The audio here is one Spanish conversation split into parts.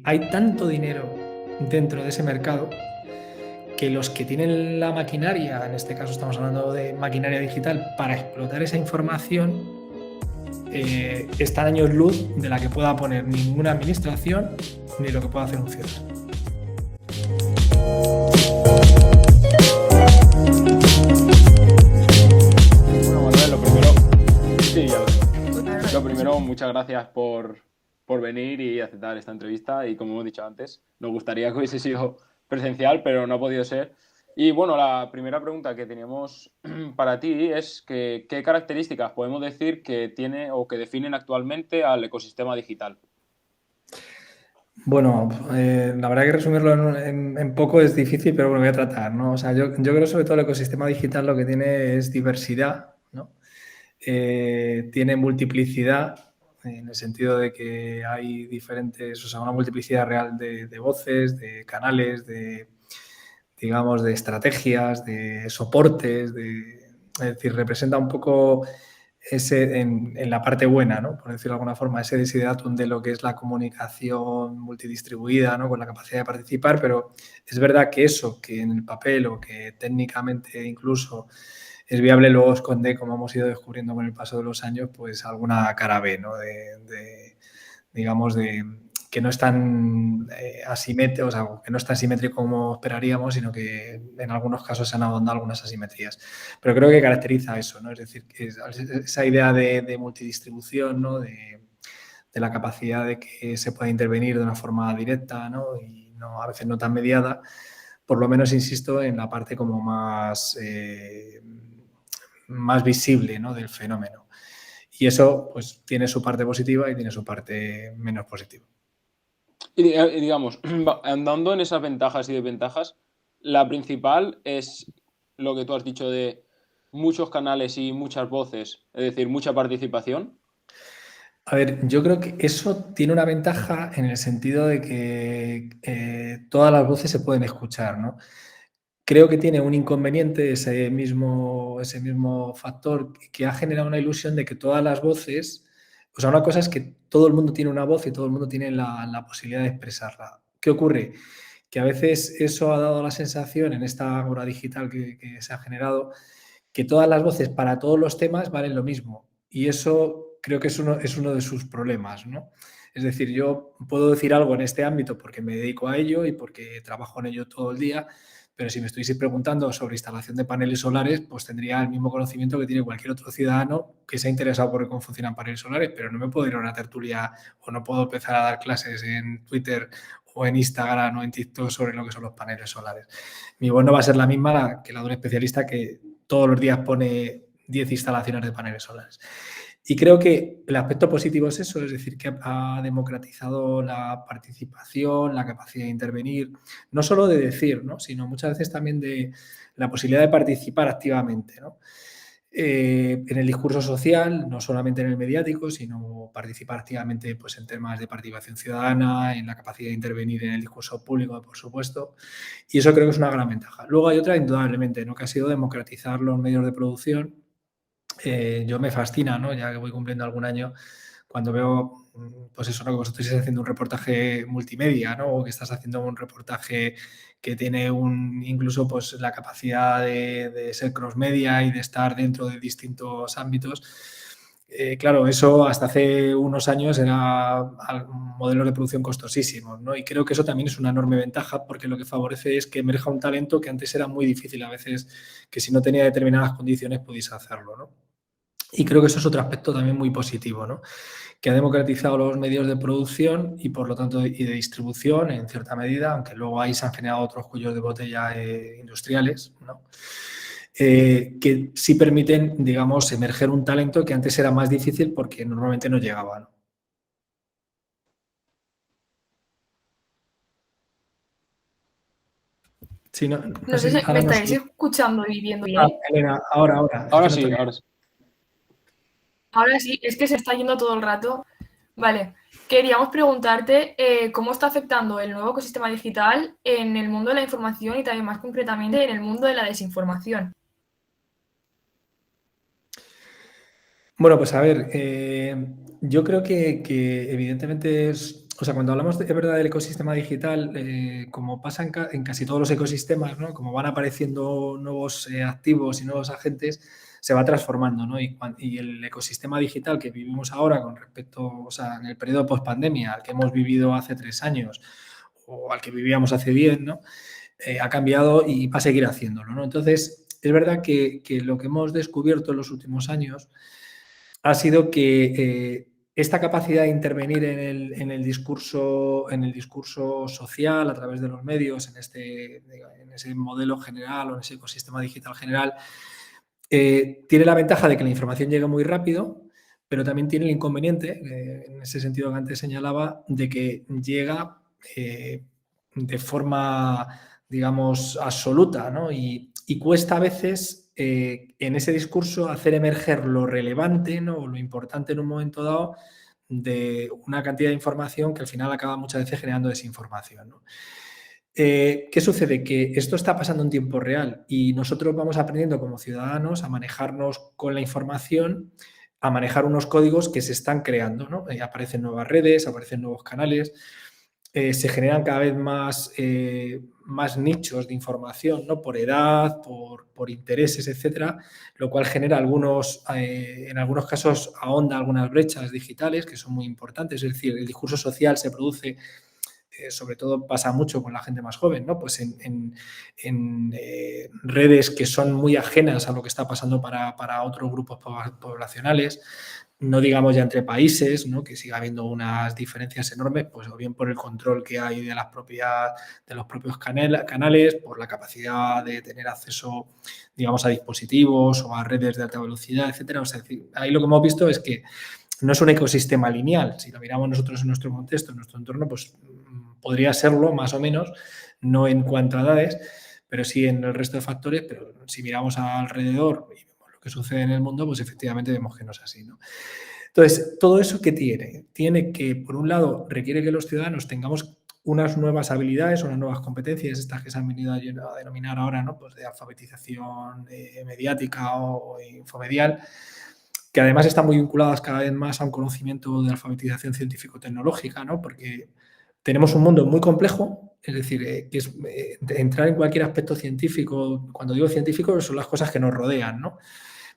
hay tanto dinero dentro de ese mercado que los que tienen la maquinaria, en este caso estamos hablando de maquinaria digital, para explotar esa información, está a años luz de la que pueda poner ninguna administración ni lo que pueda hacer un ciudadano. Bueno, Manuel, lo primero, sí, ya lo tengo. Lo primero, muchas gracias por venir y aceptar esta entrevista. Y como hemos dicho antes, nos gustaría que hubiese sido presencial, pero no ha podido ser. Y bueno, la primera pregunta que teníamos para ti es que, ¿qué características podemos decir que tiene o que definen actualmente al ecosistema digital? Bueno, la verdad que resumirlo en poco es difícil, pero bueno, voy a tratar, ¿no? O sea, yo creo sobre todo el ecosistema digital lo que tiene es diversidad, ¿no? Tiene multiplicidad, en el sentido de que hay diferentes, o sea, una multiplicidad real de voces, de canales, digamos, de estrategias, de soportes, es decir, representa un poco ese, en la parte buena, ¿no? Por decirlo de alguna forma, ese desideratum de lo que es la comunicación multidistribuida, ¿no? Con la capacidad de participar, pero es verdad que eso, que en el papel o que técnicamente incluso es viable, luego esconde, como hemos ido descubriendo con el paso de los años, pues alguna cara B, ¿no? Digamos, que no es tan asimétrico, o sea, que no es tan simétrico como esperaríamos, sino que en algunos casos se han ahondado algunas asimetrías. Pero creo que caracteriza eso, ¿no? Es decir, que esa idea de multidistribución, ¿no? De la capacidad de que se pueda intervenir de una forma directa, ¿no? Y no, a veces no tan mediada, por lo menos insisto en la parte como más visible, ¿no? Del fenómeno. Y eso pues tiene su parte positiva y tiene su parte menos positiva. Y digamos, andando en esas ventajas y desventajas, la principal es lo que tú has dicho de muchos canales y muchas voces, es decir, mucha participación. A ver, yo creo que eso tiene una ventaja en el sentido de que todas las voces se pueden escuchar, ¿no? Creo que tiene un inconveniente ese mismo factor que ha generado una ilusión de que todas las voces, o sea, una cosa es que todo el mundo tiene una voz y todo el mundo tiene la posibilidad de expresarla. ¿Qué ocurre? Que a veces eso ha dado la sensación en esta hora digital que se ha generado, que todas las voces para todos los temas valen lo mismo. Y eso creo que es uno de sus problemas, ¿no? Es decir, yo puedo decir algo en este ámbito porque me dedico a ello y porque trabajo en ello todo el día, pero si me estuviese preguntando sobre instalación de paneles solares, pues tendría el mismo conocimiento que tiene cualquier otro ciudadano que se ha interesado por cómo funcionan paneles solares, pero no me puedo ir a una tertulia o no puedo empezar a dar clases en Twitter o en Instagram o en TikTok sobre lo que son los paneles solares. Mi voz no va a ser la misma que la de un especialista que todos los días pone 10 instalaciones de paneles solares. Y creo que el aspecto positivo es eso, es decir, que ha democratizado la participación, la capacidad de intervenir, no solo de decir, ¿no? Sino muchas veces también de la posibilidad de participar activamente, ¿no? En el discurso social, no solamente en el mediático, sino participar activamente pues, en temas de participación ciudadana, en la capacidad de intervenir en el discurso público, por supuesto, y eso creo que es una gran ventaja. Luego hay otra, indudablemente, ¿no? Que ha sido democratizar los medios de producción. Yo me fascina, ¿no? Ya que voy cumpliendo algún año, cuando veo, pues eso, ¿no? Que vosotros estáis haciendo un reportaje multimedia, ¿no? O que estás haciendo un reportaje que tiene incluso pues la capacidad de ser cross media y de estar dentro de distintos ámbitos. Claro, eso hasta hace unos años era modelos de producción costosísimos, ¿no? Y creo que eso también es una enorme ventaja porque lo que favorece es que emerja un talento que antes era muy difícil a veces, que si no tenía determinadas condiciones pudiese hacerlo, ¿no? Y creo que eso es otro aspecto también muy positivo, ¿no? Que ha democratizado los medios de producción y por lo tanto y de distribución en cierta medida, aunque luego ahí se han generado otros cuellos de botella industriales, ¿no? Que sí permiten, digamos, emerger un talento que antes era más difícil porque normalmente no llegaba, ¿no? Sí, no No sé sé, si me ahora no estáis sé. escuchando y viendo Ah, bien. Elena, ahora, es que Ahora no te sí, oía. ahora sí. Ahora sí, es que se está yendo todo el rato. Vale, queríamos preguntarte cómo está afectando el nuevo ecosistema digital en el mundo de la información y también más concretamente en el mundo de la desinformación. Bueno, pues a ver, yo creo que evidentemente O sea, cuando hablamos de verdad del ecosistema digital, como pasa en casi todos los ecosistemas, ¿no? Como van apareciendo nuevos activos y nuevos agentes, se va transformando, ¿no? Y el ecosistema digital que vivimos ahora con respecto, o sea, en el periodo post-pandemia, al que hemos vivido hace 3 años o al que vivíamos hace 10, ¿no? Ha cambiado y va a seguir haciéndolo, ¿no? Entonces, es verdad que lo que hemos descubierto en los últimos años ha sido que esta capacidad de intervenir en el discurso social a través de los medios, en ese modelo general o en ese ecosistema digital general, tiene la ventaja de que la información llega muy rápido, pero también tiene el inconveniente, en ese sentido que antes señalaba, de que llega de forma, digamos, absoluta, ¿no? Y cuesta a veces en ese discurso hacer emerger lo relevante, ¿no? O lo importante en un momento dado de una cantidad de información que al final acaba muchas veces generando desinformación, ¿no? ¿Qué sucede? Que esto está pasando en tiempo real y nosotros vamos aprendiendo como ciudadanos a manejarnos con la información, a manejar unos códigos que se están creando, ¿no? Aparecen nuevas redes, aparecen nuevos canales, se generan cada vez más nichos de información, ¿no? Por edad, por intereses, etcétera, lo cual genera en algunos casos ahonda algunas brechas digitales que son muy importantes. Es decir, el discurso social se produce, sobre todo pasa mucho con la gente más joven, ¿no? Pues en redes que son muy ajenas a lo que está pasando para otros grupos poblacionales, no digamos ya entre países, ¿no? Que siga habiendo unas diferencias enormes, pues o bien por el control que hay de los propios canales, por la capacidad de tener acceso, digamos, a dispositivos o a redes de alta velocidad, etcétera. O sea, ahí lo que hemos visto es que no es un ecosistema lineal. Si lo miramos nosotros en nuestro contexto, en nuestro entorno, pues podría serlo más o menos, no en cuanto a edades, pero sí en el resto de factores. Pero si miramos alrededor y vemos lo que sucede en el mundo, pues efectivamente vemos que no es así, ¿no? Entonces, ¿todo eso qué tiene? Tiene que, por un lado, requiere que los ciudadanos tengamos unas nuevas habilidades, unas nuevas competencias, estas que se han venido a denominar ahora, ¿no? Pues de alfabetización mediática o infomedial, que además están muy vinculadas cada vez más a un conocimiento de alfabetización científico-tecnológica, ¿no? Porque tenemos un mundo muy complejo, es decir, que es entrar en cualquier aspecto científico. Cuando digo científico, son las cosas que nos rodean, ¿no?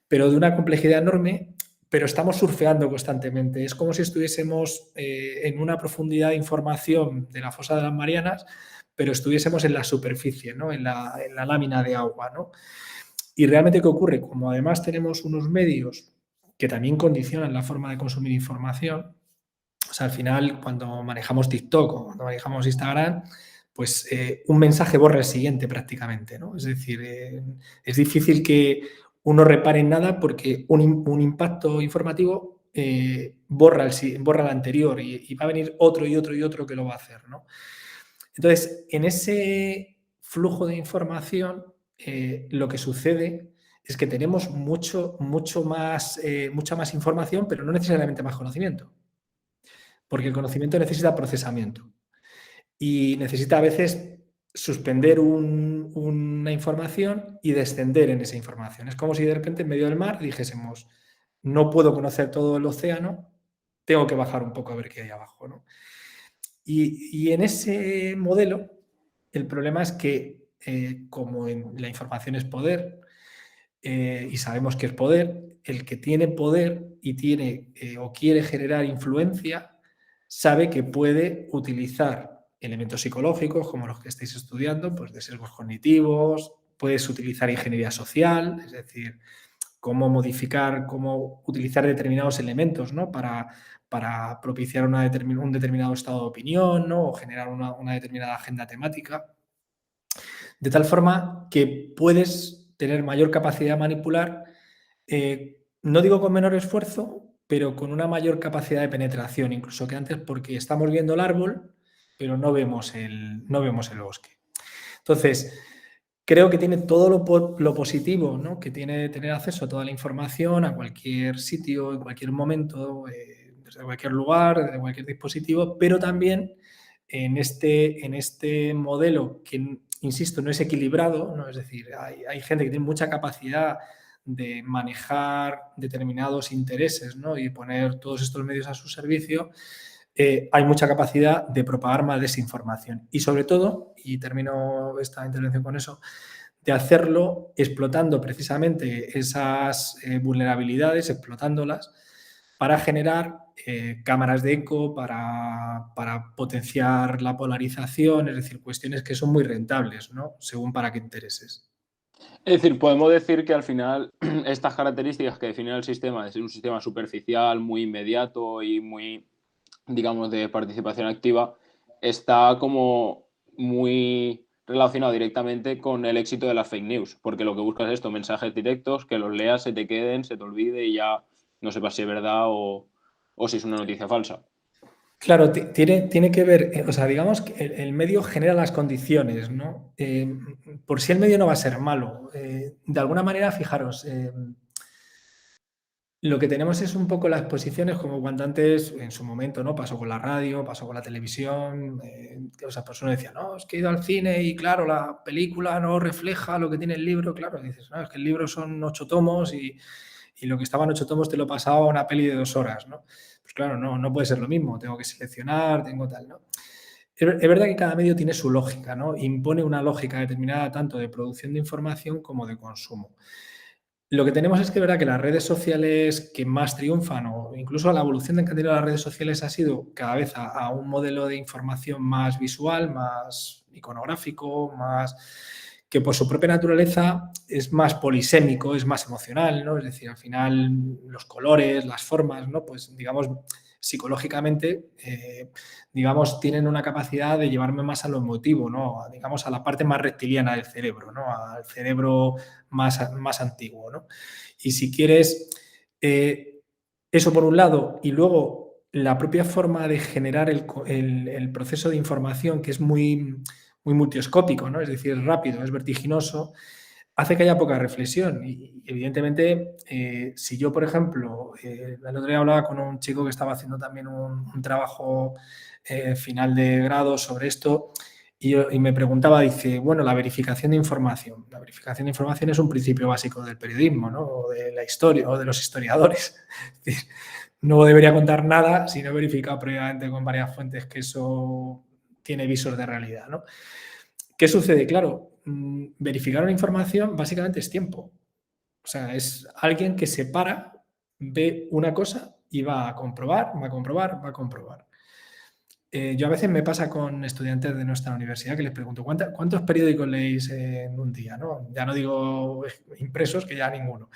Pero de una complejidad enorme, pero estamos surfeando constantemente. Es como si estuviésemos en una profundidad de información de la fosa de las Marianas, pero estuviésemos en la superficie, ¿no? En la lámina de agua, ¿no? Y realmente, ¿qué ocurre? Como además tenemos unos medios que también condicionan la forma de consumir información, o sea, al final, cuando manejamos TikTok o cuando manejamos Instagram, pues un mensaje borra el siguiente prácticamente, ¿no? Es decir, es difícil que uno repare en nada porque un impacto informativo borra el anterior y va a venir otro y otro y otro que lo va a hacer, ¿no? Entonces, en ese flujo de información, lo que sucede es que tenemos mucha más información, pero no necesariamente más conocimiento. Porque el conocimiento necesita procesamiento y necesita a veces suspender una información y descender en esa información. Es como si de repente en medio del mar dijésemos, no puedo conocer todo el océano, tengo que bajar un poco a ver qué hay abajo, ¿no? Y en ese modelo, el problema es que, como la información es poder, y sabemos que es poder, el que tiene poder y tiene o quiere generar influencia, sabe que puede utilizar elementos psicológicos como los que estáis estudiando, pues de sesgos cognitivos, puedes utilizar ingeniería social, es decir, cómo utilizar determinados elementos, ¿no? para propiciar un determinado estado de opinión, ¿no? O generar una determinada agenda temática. De tal forma que puedes tener mayor capacidad de manipular, no digo con menor esfuerzo, pero con una mayor capacidad de penetración, incluso que antes, porque estamos viendo el árbol, pero no vemos el bosque. Entonces, creo que tiene todo lo positivo, ¿no? Que tiene tener acceso a toda la información, a cualquier sitio, en cualquier momento, desde cualquier lugar, desde cualquier dispositivo, pero también en este modelo que, insisto, no es equilibrado, ¿no? Es decir, hay gente que tiene mucha capacidad de manejar determinados intereses, ¿no? Y poner todos estos medios a su servicio. hay mucha capacidad de propagar más desinformación. Y sobre todo, y termino esta intervención con eso, de hacerlo explotando precisamente esas vulnerabilidades, explotándolas para generar cámaras de eco, para potenciar la polarización, es decir, cuestiones que son muy rentables, ¿no? Según para qué intereses. Es decir, podemos decir que al final estas características que definen el sistema, de ser un sistema superficial, muy inmediato y muy, digamos, de participación activa, está como muy relacionado directamente con el éxito de las fake news, porque lo que buscas es esto, mensajes directos, que los leas, se te queden, se te olvide y ya no sepas si es verdad o si es una noticia falsa. Claro, tiene que ver, o sea, digamos que el medio genera las condiciones, ¿no? Por si el medio no va a ser malo. De alguna manera, fijaros, lo que tenemos es un poco las posiciones como cuando antes, en su momento, ¿no? Pasó con la radio, pasó con la televisión, o sea, pues uno decía, no, es que he ido al cine y claro, la película no refleja lo que tiene el libro, claro, dices, no, es que el libro son 8 tomos y lo que estaba en 8 tomos te lo pasaba a una peli de 2 horas, ¿no? Pues claro, no puede ser lo mismo, tengo que seleccionar, tengo tal, ¿no? Es verdad que cada medio tiene su lógica, ¿no? Impone una lógica determinada tanto de producción de información como de consumo. Lo que tenemos es que es verdad que las redes sociales que más triunfan, o incluso la evolución que han tenido las redes sociales ha sido cada vez a un modelo de información más visual, más iconográfico, más que por su propia naturaleza es más polisémico, es más emocional, ¿no? Es decir, al final los colores, las formas, ¿no? Pues digamos, psicológicamente, digamos, tienen una capacidad de llevarme más a lo emotivo, ¿no? Digamos, a la parte más reptiliana del cerebro, ¿no? Al cerebro más antiguo, ¿no? Y si quieres, eso por un lado, y luego la propia forma de generar el proceso de información, que es muy multioscópico, ¿no? Es decir, rápido, es vertiginoso, hace que haya poca reflexión. Y evidentemente, si yo, por ejemplo, el otro día hablaba con un chico que estaba haciendo también un trabajo final de grado sobre esto, y me preguntaba, dice, bueno, la verificación de información. La verificación de información es un principio básico del periodismo, ¿no? O de la historia, o de los historiadores. Es decir, no debería contar nada si no he verificado previamente con varias fuentes que eso tiene visos de realidad, ¿no? ¿Qué sucede? Claro, verificar una información básicamente es tiempo. O sea, es alguien que se para, ve una cosa y va a comprobar, va a comprobar, va a comprobar. Yo a veces me pasa con estudiantes de nuestra universidad que les pregunto, ¿cuántos periódicos leéis en un día? ¿No? Ya no digo impresos, que ya ninguno,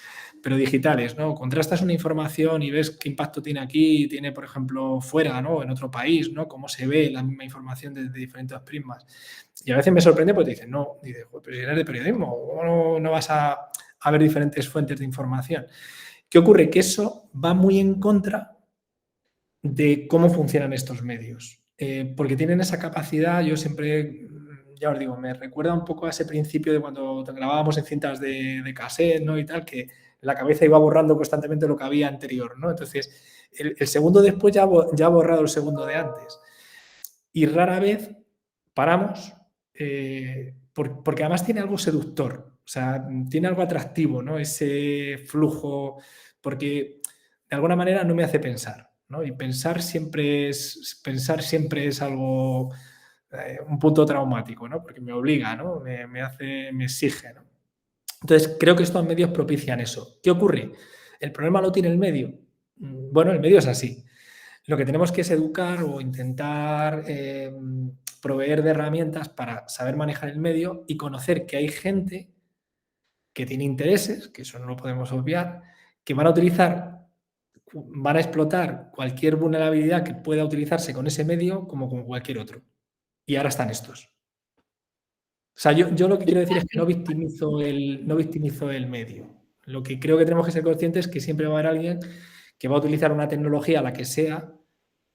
pero digitales, ¿no? Contrastas una información y ves qué impacto tiene aquí, tiene, por ejemplo, fuera, ¿no? En otro país, ¿no? Cómo se ve la misma información desde diferentes prismas. Y a veces me sorprende porque dicen, no, dices, pero si eres de periodismo, ¿cómo no vas a ver diferentes fuentes de información? ¿Qué ocurre? Que eso va muy en contra de cómo funcionan estos medios. Porque tienen esa capacidad, yo siempre, ya os digo, me recuerda un poco a ese principio de cuando grabábamos en cintas de cassette, ¿no? Y tal, que la cabeza iba borrando constantemente lo que había anterior, ¿no? Entonces, el segundo después ya ha borrado el segundo de antes. Y rara vez paramos, porque además tiene algo seductor, o sea, tiene algo atractivo, ¿no? Ese flujo, porque de alguna manera no me hace pensar, ¿no? Y pensar siempre es algo, un punto traumático, ¿no? Porque me obliga, ¿no? Me exige, ¿no? Entonces, creo que estos medios propician eso. ¿Qué ocurre? ¿El problema lo tiene el medio? Bueno, el medio es así. Lo que tenemos que es educar o intentar proveer de herramientas para saber manejar el medio y conocer que hay gente que tiene intereses, que eso no lo podemos obviar, que van a explotar cualquier vulnerabilidad que pueda utilizarse con ese medio como con cualquier otro. Y ahora están estos. O sea, yo lo que quiero decir es que no victimizo el medio. Lo que creo que tenemos que ser conscientes es que siempre va a haber alguien que va a utilizar una tecnología, la que sea,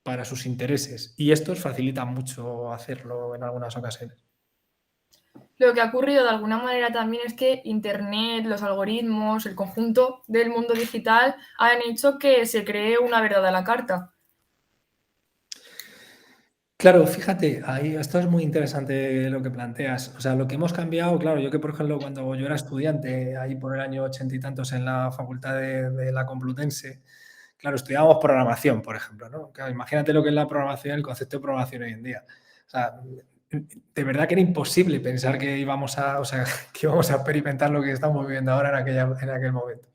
para sus intereses. Y estos facilitan mucho hacerlo en algunas ocasiones. Lo que ha ocurrido de alguna manera también es que Internet, los algoritmos, el conjunto del mundo digital han hecho que se cree una verdad a la carta. Claro, fíjate, ahí esto es muy interesante lo que planteas. O sea, lo que hemos cambiado, claro, yo que por ejemplo cuando yo era estudiante, ahí por el año 80 y tantos en la Facultad de la Complutense, Claro, estudiábamos programación, por ejemplo, ¿no? Claro, imagínate lo que es la programación, el concepto de programación hoy en día. O sea, de verdad que era imposible pensar que íbamos a experimentar lo que estamos viviendo ahora en aquel momento.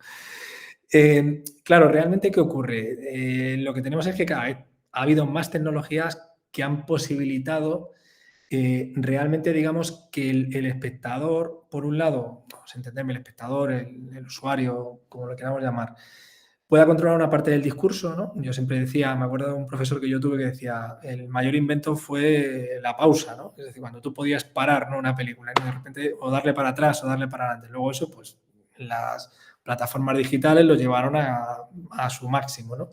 Claro, realmente, ¿qué ocurre? Lo que tenemos es que cada vez ha habido más tecnologías que han posibilitado realmente, digamos, que el espectador, por un lado, vamos a entenderme, el espectador, el usuario, como lo queramos llamar, pueda controlar una parte del discurso, ¿no? Yo siempre decía, me acuerdo de un profesor que yo tuve que decía, el mayor invento fue la pausa, ¿no? Es decir, cuando tú podías parar, ¿no?, una película, ¿no?, de repente, o darle para atrás o darle para adelante. Luego eso, pues, las plataformas digitales lo llevaron a su máximo, ¿no?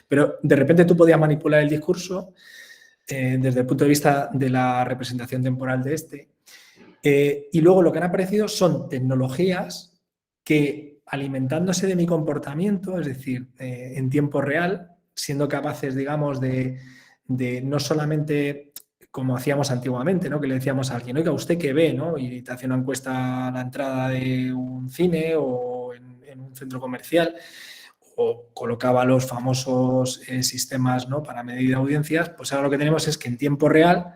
Pero de repente tú podías manipular el discurso desde el punto de vista de la representación temporal de este. Y luego lo que han aparecido son tecnologías que, alimentándose de mi comportamiento, es decir, en tiempo real, siendo capaces, digamos, de no solamente como hacíamos antiguamente, ¿no?, que le decíamos a alguien, oiga, ¿usted qué ve?, ¿no?, y te hacía una encuesta a la entrada de un cine o en un centro comercial, o colocaba los famosos sistemas, ¿no?, para medir audiencias. Pues ahora lo que tenemos es que en tiempo real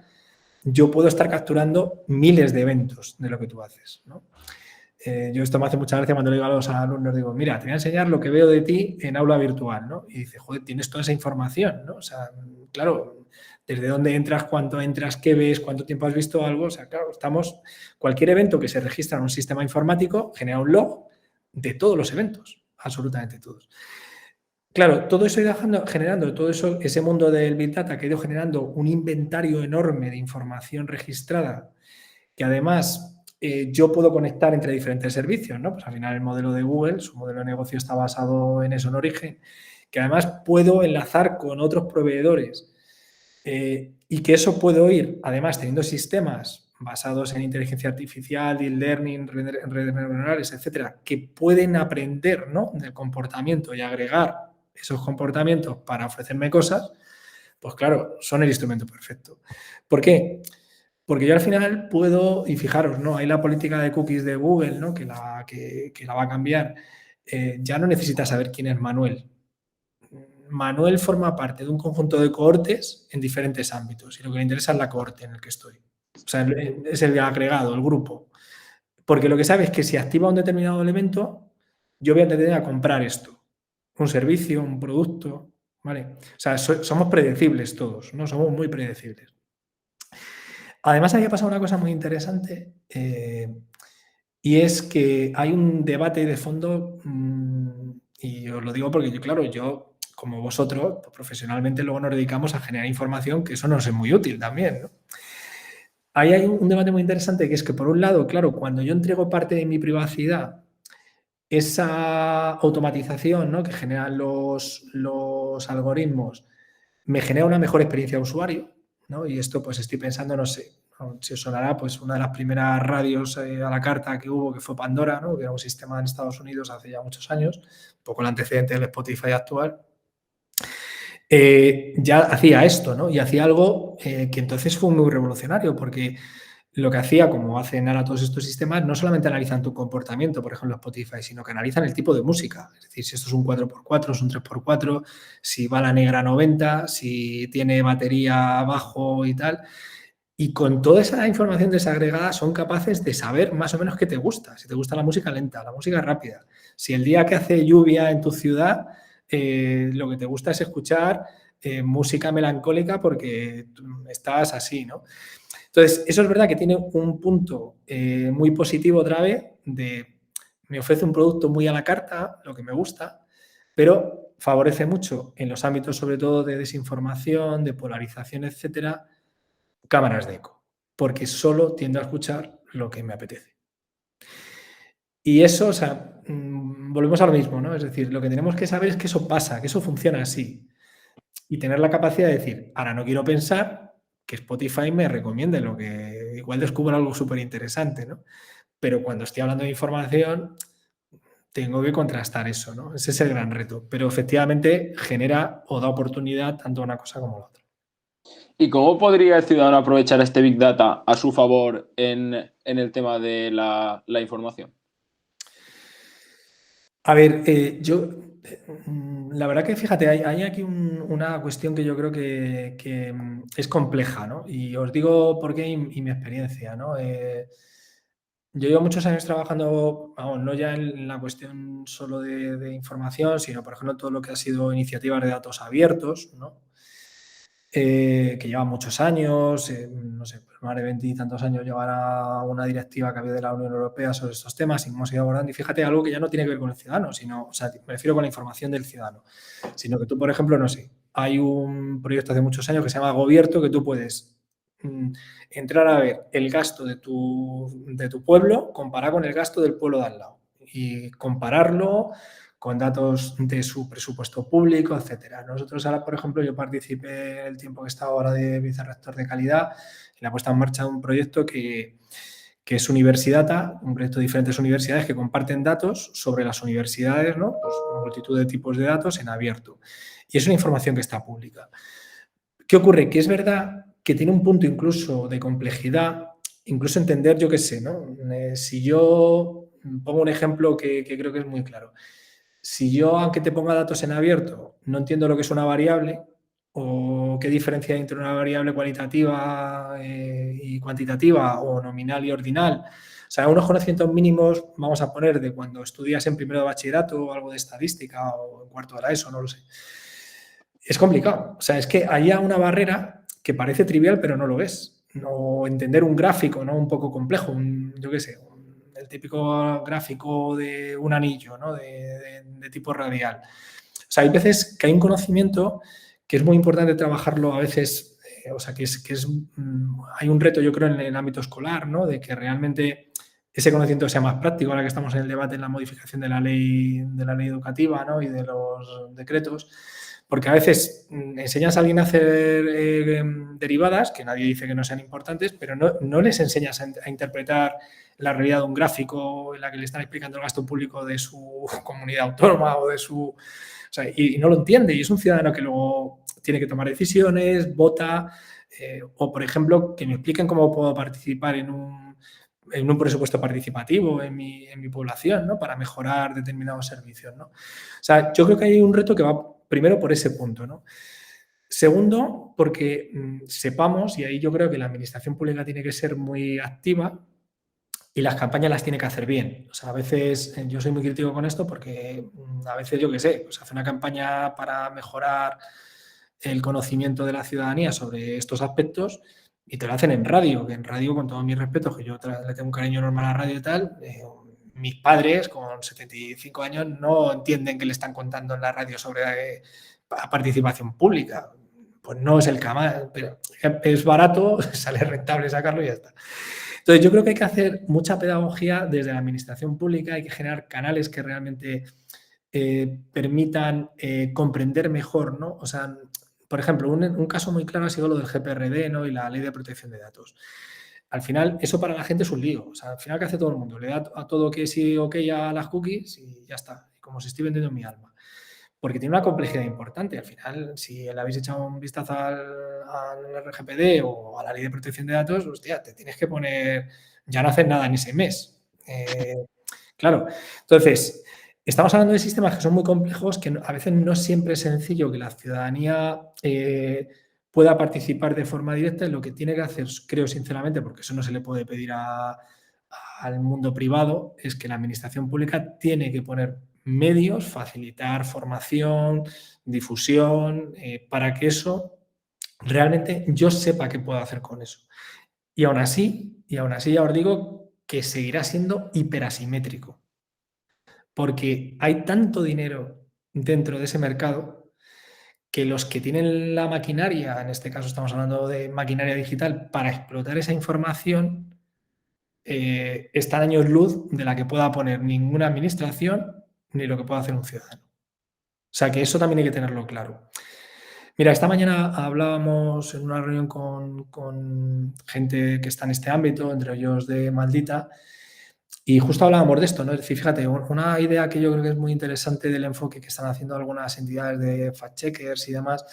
yo puedo estar capturando miles de eventos de lo que tú haces, ¿no? Yo esto me hace mucha gracia cuando le digo a los alumnos, digo, mira, te voy a enseñar lo que veo de ti en aula virtual, ¿no? Y dice, joder, tienes toda esa información, ¿no? O sea, claro, desde dónde entras, cuánto entras, qué ves, cuánto tiempo has visto algo. O sea, claro, cualquier evento que se registra en un sistema informático genera un log de todos los eventos, absolutamente todos. Claro, todo eso ha ido generando, todo eso, ese mundo del Big Data que ha ido generando un inventario enorme de información registrada que además yo puedo conectar entre diferentes servicios, ¿no? Pues al final el modelo de Google, su modelo de negocio está basado en eso en origen, que además puedo enlazar con otros proveedores y que eso puedo ir, además, teniendo sistemas basados en inteligencia artificial, deep learning, redes neuronales, etcétera, que pueden aprender, ¿no?, del comportamiento y agregar esos comportamientos para ofrecerme cosas, pues claro, son el instrumento perfecto. ¿Por qué? Porque yo al final puedo, y fijaros, ¿no?, hay la política de cookies de Google, ¿no?, que la va a cambiar. Ya no necesita saber quién es Manuel. Manuel forma parte de un conjunto de cohortes en diferentes ámbitos y lo que le interesa es la cohorte en el que estoy. O sea, es el agregado, el grupo. Porque lo que sabe es que si activa un determinado elemento, yo voy a tener a comprar esto. Un servicio, un producto, ¿vale? O sea, somos predecibles todos, ¿no? Somos muy predecibles. Además, había pasado una cosa muy interesante y es que hay un debate de fondo y os lo digo porque yo, como vosotros, pues, profesionalmente luego nos dedicamos a generar información, que eso nos es muy útil también, ¿no? Ahí hay un debate muy interesante que es que, por un lado, claro, cuando yo entrego parte de mi privacidad, esa automatización, ¿no?, que generan los algoritmos me genera una mejor experiencia de usuario, ¿no? Y esto, pues estoy pensando, no sé, ¿no?, si os sonará, pues una de las primeras radios a la carta que hubo, que fue Pandora, ¿no?, que era un sistema en Estados Unidos hace ya muchos años, un poco el antecedente del Spotify actual. Ya hacía esto, ¿no? Y hacía algo que entonces fue muy revolucionario, porque lo que hacía, como hacen ahora todos estos sistemas, no solamente analizan tu comportamiento, por ejemplo Spotify, sino que analizan el tipo de música. Es decir, si esto es un 4x4, es un 3x4, si va la negra 90, si tiene batería bajo y tal. Y con toda esa información desagregada son capaces de saber más o menos qué te gusta. Si te gusta la música lenta, la música rápida. Si el día que hace lluvia en tu ciudad, lo que te gusta es escuchar música melancólica porque estás así, ¿no? Entonces, eso es verdad que tiene un punto muy positivo otra vez me ofrece un producto muy a la carta, lo que me gusta, pero favorece mucho en los ámbitos sobre todo de desinformación, de polarización, etcétera, cámaras de eco, porque solo tiendo a escuchar lo que me apetece. Y eso, o sea, volvemos a lo mismo, ¿no? Es decir, lo que tenemos que saber es que eso pasa, que eso funciona así. Y tener la capacidad de decir, ahora no quiero pensar que Spotify me recomiende lo que igual descubro algo súper interesante, ¿no? Pero cuando estoy hablando de información, tengo que contrastar eso, ¿no? Ese es el gran reto. Pero efectivamente genera o da oportunidad tanto a una cosa como a la otra. ¿Y cómo podría el ciudadano aprovechar este Big Data a su favor en el tema de la información? A ver, yo La verdad que, fíjate, hay aquí una cuestión que yo creo que es compleja, ¿no? Y os digo por qué y mi experiencia, ¿no? Yo llevo muchos años trabajando, vamos, no ya en la cuestión solo de información, sino, por ejemplo, todo lo que ha sido iniciativas de datos abiertos, ¿no? Que llevan muchos años, no sé, pues más de 20 y tantos años llevará una directiva que había de la Unión Europea sobre estos temas y hemos ido abordando. Y fíjate, algo que ya no tiene que ver con el ciudadano, sino, o sea, me refiero con la información del ciudadano, sino que tú, por ejemplo, no sé, hay un proyecto hace muchos años que se llama Gobierto, que tú puedes entrar a ver el gasto de tu pueblo comparado con el gasto del pueblo de al lado y compararlo con datos de su presupuesto público, etcétera. Nosotros ahora, por ejemplo, yo participé el tiempo que estaba ahora de vicerrector de calidad en la puesta en marcha de un proyecto que es Universidata, un proyecto de diferentes universidades que comparten datos sobre las universidades, ¿no? Pues multitud de tipos de datos en abierto. Y es una información que está pública. ¿Qué ocurre? Que es verdad que tiene un punto incluso de complejidad, incluso entender, yo qué sé, ¿no? Si yo pongo un ejemplo que creo que es muy claro. Si yo, aunque te ponga datos en abierto, no entiendo lo que es una variable o qué diferencia hay entre una variable cualitativa y cuantitativa o nominal y ordinal. O sea, unos conocimientos mínimos, vamos a poner, de cuando estudias en primero de bachillerato o algo de estadística o en cuarto de la ESO, no lo sé. Es complicado. O sea, es que hay una barrera que parece trivial, pero no lo es. No entender un gráfico, ¿no? Un poco complejo, yo qué sé, el típico gráfico de un anillo, ¿no? De tipo radial. O sea, hay veces que hay un conocimiento que es muy importante trabajarlo a veces, o sea, hay un reto, yo creo, en el ámbito escolar, ¿no? De que realmente ese conocimiento sea más práctico, ahora que estamos en el debate en la modificación de la ley educativa, ¿no? Y de los decretos, porque a veces enseñas a alguien a hacer derivadas, que nadie dice que no sean importantes, pero no les enseñas a interpretar la realidad de un gráfico en la que le están explicando el gasto público de su comunidad autónoma o de su... O sea, y no lo entiende, y es un ciudadano que luego tiene que tomar decisiones, vota, o por ejemplo, que me expliquen cómo puedo participar en un presupuesto participativo en mi población, ¿no? Para mejorar determinados servicios, ¿no? O sea, yo creo que hay un reto que va primero por ese punto, ¿no? Segundo, porque sepamos, y ahí yo creo que la administración pública tiene que ser muy activa y las campañas las tiene que hacer bien. O sea, a veces yo soy muy crítico con esto porque a veces, yo qué sé, pues hace una campaña para mejorar el conocimiento de la ciudadanía sobre estos aspectos y te lo hacen en radio, que en radio, con todo mi respeto, que yo le tengo un cariño normal a la radio y tal, mis padres con 75 años no entienden que le están contando en la radio sobre participación pública. Pues no es el camal, pero es barato, sale rentable sacarlo y ya está. Entonces, yo creo que hay que hacer mucha pedagogía desde la administración pública, hay que generar canales que realmente permitan comprender mejor, ¿no? O sea, por ejemplo, un caso muy claro ha sido lo del GPRD, ¿no? Y la Ley de Protección de Datos. Al final, eso para la gente es un lío. O sea, al final, ¿qué hace todo el mundo? Le da a todo que sí, ok a las cookies y ya está. Como si estoy vendiendo mi alma. Porque tiene una complejidad importante. Al final, si le habéis echado un vistazo al RGPD o a la Ley de Protección de Datos, hostia, te tienes que poner... Ya no haces nada en ese mes. Claro. Entonces, estamos hablando de sistemas que son muy complejos, que a veces no siempre es sencillo que la ciudadanía pueda participar de forma directa. Y lo que tiene que hacer, creo sinceramente, porque eso no se le puede pedir al mundo privado, es que la administración pública tiene que poner medios, facilitar formación, difusión, para que eso realmente yo sepa qué puedo hacer con eso. Y aún así ya os digo que seguirá siendo hiperasimétrico, porque hay tanto dinero dentro de ese mercado que los que tienen la maquinaria, en este caso estamos hablando de maquinaria digital, para explotar esa información, está a años luz de la que pueda poner ninguna administración ni lo que pueda hacer un ciudadano. O sea, que eso también hay que tenerlo claro. Mira, esta mañana hablábamos en una reunión con gente que está en este ámbito, entre ellos de Maldita, y justo hablábamos de esto, ¿no? Es decir, fíjate, una idea que yo creo que es muy interesante del enfoque que están haciendo algunas entidades de fact-checkers y demás,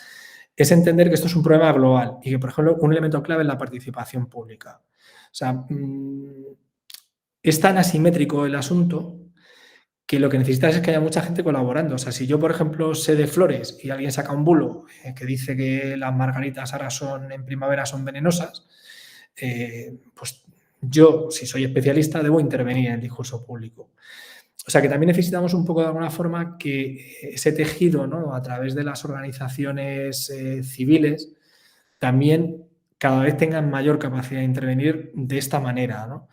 es entender que esto es un problema global y que, por ejemplo, un elemento clave es la participación pública. O sea, es tan asimétrico el asunto que lo que necesitas es que haya mucha gente colaborando. O sea, si yo, por ejemplo, sé de flores y alguien saca un bulo que dice que las margaritas ahora en primavera son venenosas, pues yo, si soy especialista, debo intervenir en el discurso público. O sea, que también necesitamos un poco de alguna forma que ese tejido, ¿no?, a través de las organizaciones civiles, también cada vez tengan mayor capacidad de intervenir de esta manera, ¿no?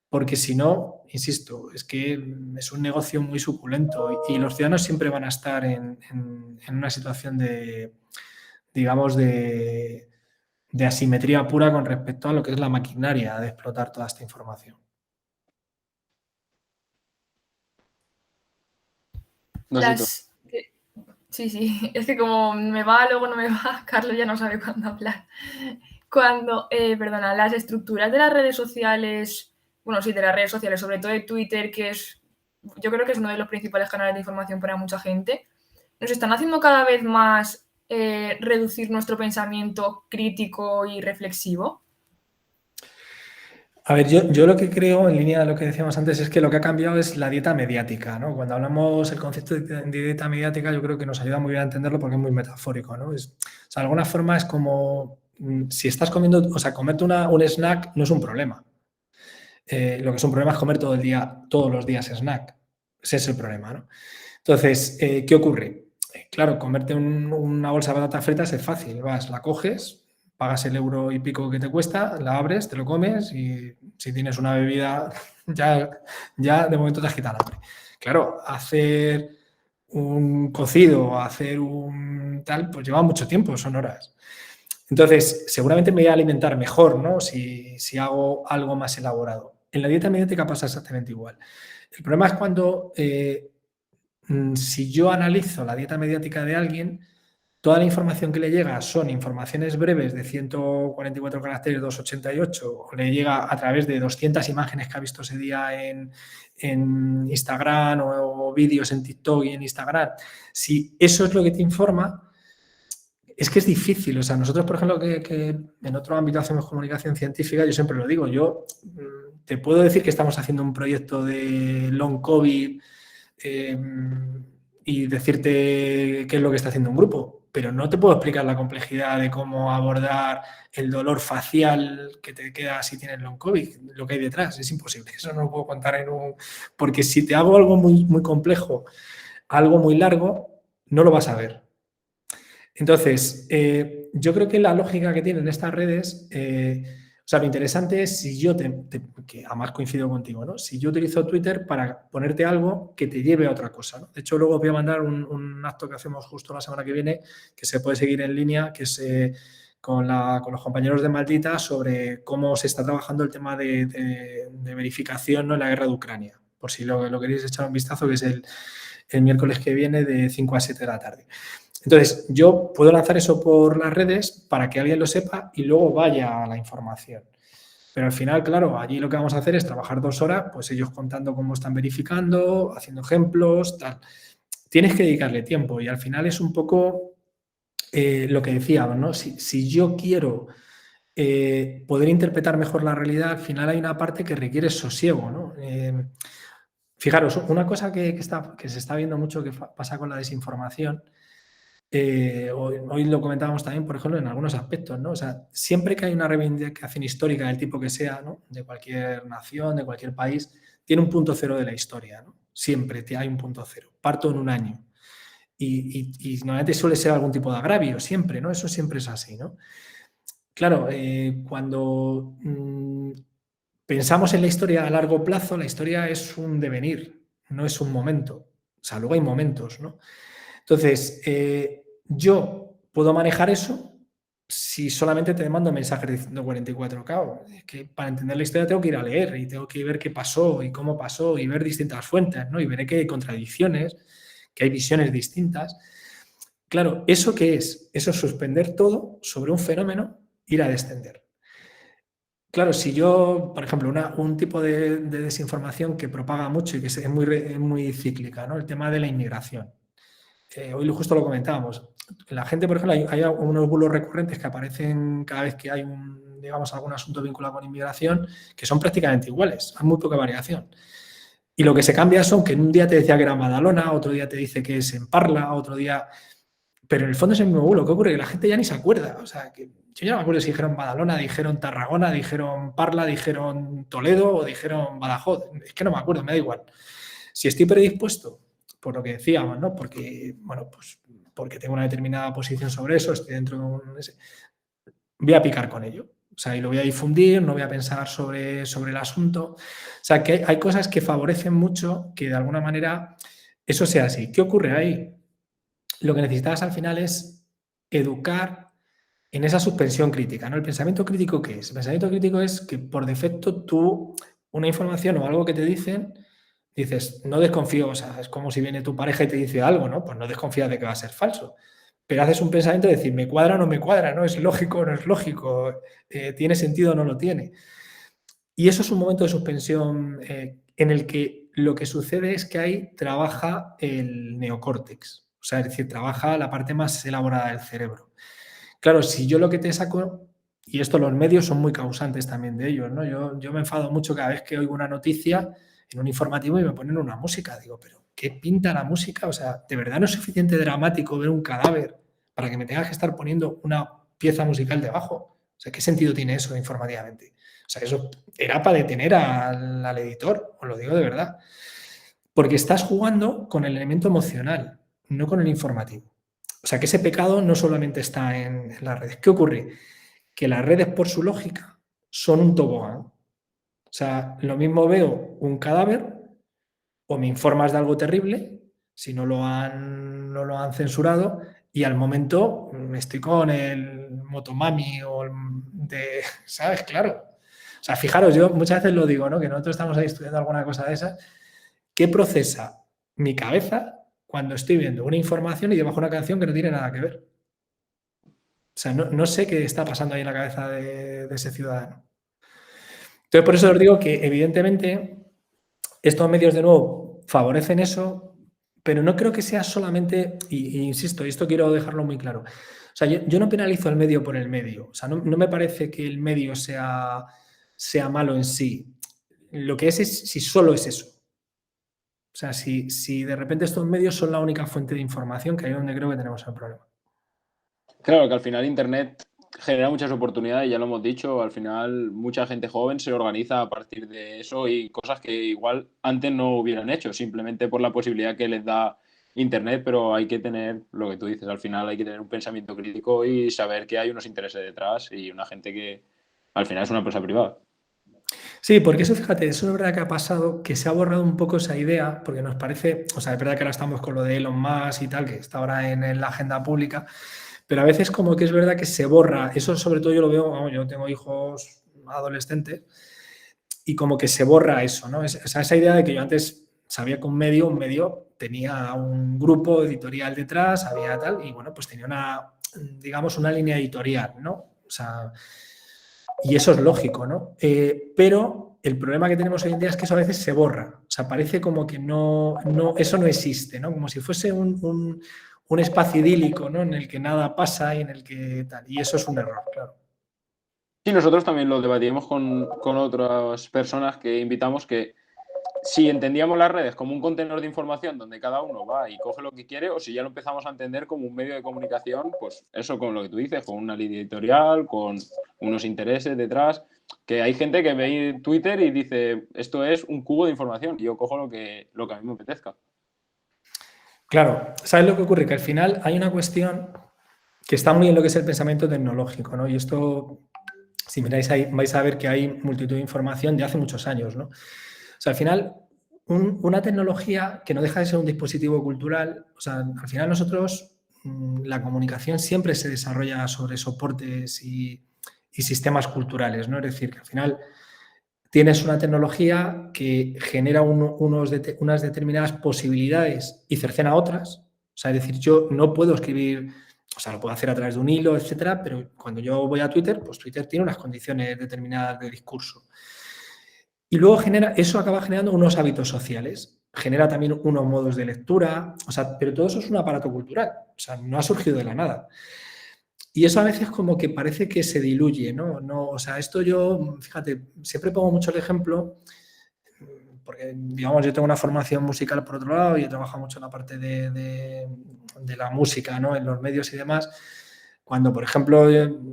Porque si no, insisto, es que es un negocio muy suculento y los ciudadanos siempre van a estar en una situación de, digamos, de asimetría pura con respecto a lo que es la maquinaria de explotar toda esta información. No sé tú. Sí, es que como me va, luego no me va, Carlos ya no sabe cuándo hablar. Las estructuras de las redes sociales, bueno, sí, de las redes sociales, sobre todo de Twitter, que yo creo que es uno de los principales canales de información para mucha gente, nos están haciendo cada vez más reducir nuestro pensamiento crítico y reflexivo. A ver, yo lo que creo, en línea de lo que decíamos antes, es que lo que ha cambiado es la dieta mediática, ¿no? Cuando hablamos el concepto de dieta mediática, yo creo que nos ayuda muy bien a entenderlo porque es muy metafórico, ¿no? O sea, de alguna forma es como si estás comiendo, o sea, comerte un snack no es un problema. Lo que es un problema es comer todo el día, todos los días snack. Ese es el problema, ¿no? Entonces, ¿qué ocurre? Claro, comerte una bolsa de patatas fritas es fácil. Vas, la coges, pagas el euro y pico que te cuesta, la abres, te lo comes y si tienes una bebida, ya de momento te has quitado el hambre. Claro, hacer un cocido, hacer un tal, pues lleva mucho tiempo, son horas. Entonces, seguramente me voy a alimentar mejor, ¿no?, si hago algo más elaborado. En la dieta mediática pasa exactamente igual. El problema es cuando, si yo analizo la dieta mediática de alguien, toda la información que le llega son informaciones breves de 144 caracteres, 288, o le llega a través de 200 imágenes que ha visto ese día en Instagram o vídeos en TikTok y en Instagram. Si eso es lo que te informa, es que es difícil. O sea, nosotros, por ejemplo, que en otro ámbito hacemos comunicación científica, yo siempre lo digo, yo te puedo decir que estamos haciendo un proyecto de long COVID y decirte qué es lo que está haciendo un grupo, pero no te puedo explicar la complejidad de cómo abordar el dolor facial que te queda si tienes long COVID, lo que hay detrás, es imposible, eso no lo puedo contar porque si te hago algo muy, muy complejo, algo muy largo, no lo vas a ver. Entonces, yo creo que la lógica que tienen estas redes, o sea, lo interesante es si yo, que además coincido contigo, ¿no?, si yo utilizo Twitter para ponerte algo que te lleve a otra cosa, ¿no? De hecho, luego voy a mandar un acto que hacemos justo la semana que viene, que se puede seguir en línea, que es con los compañeros de Maldita, sobre cómo se está trabajando el tema de verificación, ¿no?, en la guerra de Ucrania. Por si lo queréis echar un vistazo, que es el miércoles que viene de 5 a 7 de la tarde. Entonces, yo puedo lanzar eso por las redes para que alguien lo sepa y luego vaya a la información. Pero al final, claro, allí lo que vamos a hacer es trabajar 2 horas, pues ellos contando cómo están verificando, haciendo ejemplos, tal. Tienes que dedicarle tiempo y al final es un poco lo que decíamos, ¿no? Si yo quiero poder interpretar mejor la realidad, al final hay una parte que requiere sosiego, ¿no? Fijaros, una cosa que se está viendo mucho que pasa con la desinformación. Hoy lo comentábamos también, por ejemplo, en algunos aspectos, ¿no? O sea, siempre que hay una reivindicación histórica del tipo que sea, ¿no?, de cualquier nación, de cualquier país, tiene un punto cero de la historia, ¿no? Siempre hay un punto cero. Parto en un año. Y normalmente suele ser algún tipo de agravio, siempre, ¿no? Eso siempre es así, ¿no? Claro, cuando pensamos en la historia a largo plazo, la historia es un devenir, no es un momento. O sea, luego hay momentos, ¿no? Entonces, yo puedo manejar eso si solamente te mando mensajes de 144. Claro, es que para entender la historia tengo que ir a leer y tengo que ver qué pasó y cómo pasó y ver distintas fuentes, ¿no? Y veré que hay contradicciones, que hay visiones distintas. Claro, ¿eso qué es? Eso es suspender todo sobre un fenómeno, ir a descender. Claro, si yo, por ejemplo, un tipo de desinformación que propaga mucho y que es muy cíclica, ¿no?, el tema de la inmigración. Hoy justo lo comentábamos. La gente, por ejemplo, hay unos bulos recurrentes que aparecen cada vez que hay algún asunto vinculado con inmigración, que son prácticamente iguales, hay muy poca variación. Y lo que se cambia son que en un día te decía que era en Badalona, otro día te dice que es en Parla, otro día... Pero en el fondo es el mismo bulo. ¿Qué ocurre? Que la gente ya ni se acuerda. O sea, que yo ya no me acuerdo si dijeron Badalona, dijeron Tarragona, dijeron Parla, dijeron Toledo o dijeron Badajoz. Es que no me acuerdo, me da igual. Si estoy predispuesto, por lo que decíamos, ¿no? Porque, bueno, pues porque tengo una determinada posición sobre eso, estoy dentro de un... Voy a picar con ello. O sea, y lo voy a difundir, no voy a pensar sobre el asunto. O sea, que hay cosas que favorecen mucho que de alguna manera eso sea así. ¿Qué ocurre ahí? Lo que necesitas al final es educar en esa suspensión crítica, ¿no? ¿El pensamiento crítico qué es? El pensamiento crítico es que por defecto tú, una información o algo que te dicen, dices, no desconfío, o sea, es como si viene tu pareja y te dice algo, ¿no? Pues no desconfías de que va a ser falso. Pero haces un pensamiento de decir, ¿me cuadra o no me cuadra? ¿No? ¿Es lógico o no es lógico? ¿Tiene sentido o no lo tiene? Y eso es un momento de suspensión en el que lo que sucede es que ahí trabaja el neocórtex. O sea, es decir, trabaja la parte más elaborada del cerebro. Claro, si yo lo que te saco, y esto los medios son muy causantes también de ellos, ¿no? Yo me enfado mucho cada vez que oigo una noticia en un informativo y me ponen una música. Digo, pero ¿qué pinta la música? O sea, ¿de verdad no es suficiente dramático ver un cadáver para que me tengas que estar poniendo una pieza musical debajo? O sea, ¿qué sentido tiene eso informativamente? O sea, eso era para detener al editor, os lo digo de verdad. Porque estás jugando con el elemento emocional, no con el informativo. O sea, que ese pecado no solamente está en las redes. ¿Qué ocurre? Que las redes, por su lógica, son un tobogán. O sea, lo mismo veo un cadáver o me informas de algo terrible, si no lo han censurado, y al momento estoy con el motomami o el de, ¿sabes? Claro. O sea, fijaros, yo muchas veces lo digo, ¿no? Que nosotros estamos ahí estudiando alguna cosa de esas. ¿Qué procesa mi cabeza cuando estoy viendo una información y debajo una canción que no tiene nada que ver? O sea, no sé qué está pasando ahí en la cabeza de ese ciudadano. Entonces, por eso os digo que, evidentemente, estos medios, de nuevo, favorecen eso, pero no creo que sea solamente, y insisto, y esto quiero dejarlo muy claro, o sea, yo no penalizo el medio por el medio, o sea, no me parece que el medio sea malo en sí. Lo que es si solo es eso. O sea, si de repente estos medios son la única fuente de información, que ahí es donde creo que tenemos el problema. Claro, que al final Internet genera muchas oportunidades, ya lo hemos dicho, al final mucha gente joven se organiza a partir de eso y cosas que igual antes no hubieran hecho, simplemente por la posibilidad que les da Internet, pero hay que tener, lo que tú dices, al final hay que tener un pensamiento crítico y saber que hay unos intereses detrás y una gente que al final es una empresa privada. Sí, porque eso, fíjate, eso es verdad que ha pasado, que se ha borrado un poco esa idea, porque nos parece, o sea, es verdad que ahora estamos con lo de Elon Musk y tal, que está ahora en la agenda pública, pero a veces como que es verdad que se borra, eso sobre todo yo lo veo, vamos, yo tengo hijos adolescentes, y como que se borra eso, ¿no? O sea, esa idea de que yo antes sabía que un medio tenía un grupo editorial detrás, había tal, y bueno, pues tenía una, digamos, una línea editorial, ¿no? O sea, y eso es lógico, ¿no? Pero el problema que tenemos hoy en día es que eso a veces se borra. O sea, parece como que eso no existe, ¿no? Como si fuese un espacio idílico, ¿no? En el que nada pasa y en el que tal. Y eso es un error, claro. Sí, nosotros también lo debatíamos con otras personas que invitamos, que si entendíamos las redes como un contenedor de información donde cada uno va y coge lo que quiere, o si ya lo empezamos a entender como un medio de comunicación, pues eso, con lo que tú dices, con una línea editorial, con unos intereses detrás, que hay gente que ve Twitter y dice, esto es un cubo de información y yo cojo lo que a mí me apetezca. Claro, ¿sabes lo que ocurre? Que al final hay una cuestión que está muy en lo que es el pensamiento tecnológico, ¿no? Y esto, si miráis ahí, vais a ver que hay multitud de información de hace muchos años, ¿no? O sea, al final, una tecnología que no deja de ser un dispositivo cultural, o sea, al final nosotros, la comunicación siempre se desarrolla sobre soportes y sistemas culturales, ¿no? Es decir, que al final tienes una tecnología que genera unas determinadas posibilidades y cercena otras. O sea, es decir, yo no puedo escribir, o sea, lo puedo hacer a través de un hilo, etcétera, pero cuando yo voy a Twitter, pues Twitter tiene unas condiciones determinadas de discurso. Y luego eso acaba generando unos hábitos sociales, genera también unos modos de lectura, o sea, pero todo eso es un aparato cultural, o sea, no ha surgido de la nada. Y eso a veces como que parece que se diluye, ¿no? O sea, esto yo, fíjate, siempre pongo mucho el ejemplo, porque, digamos, yo tengo una formación musical por otro lado y he trabajado mucho en la parte de la música, ¿no? En los medios y demás. Cuando, por ejemplo,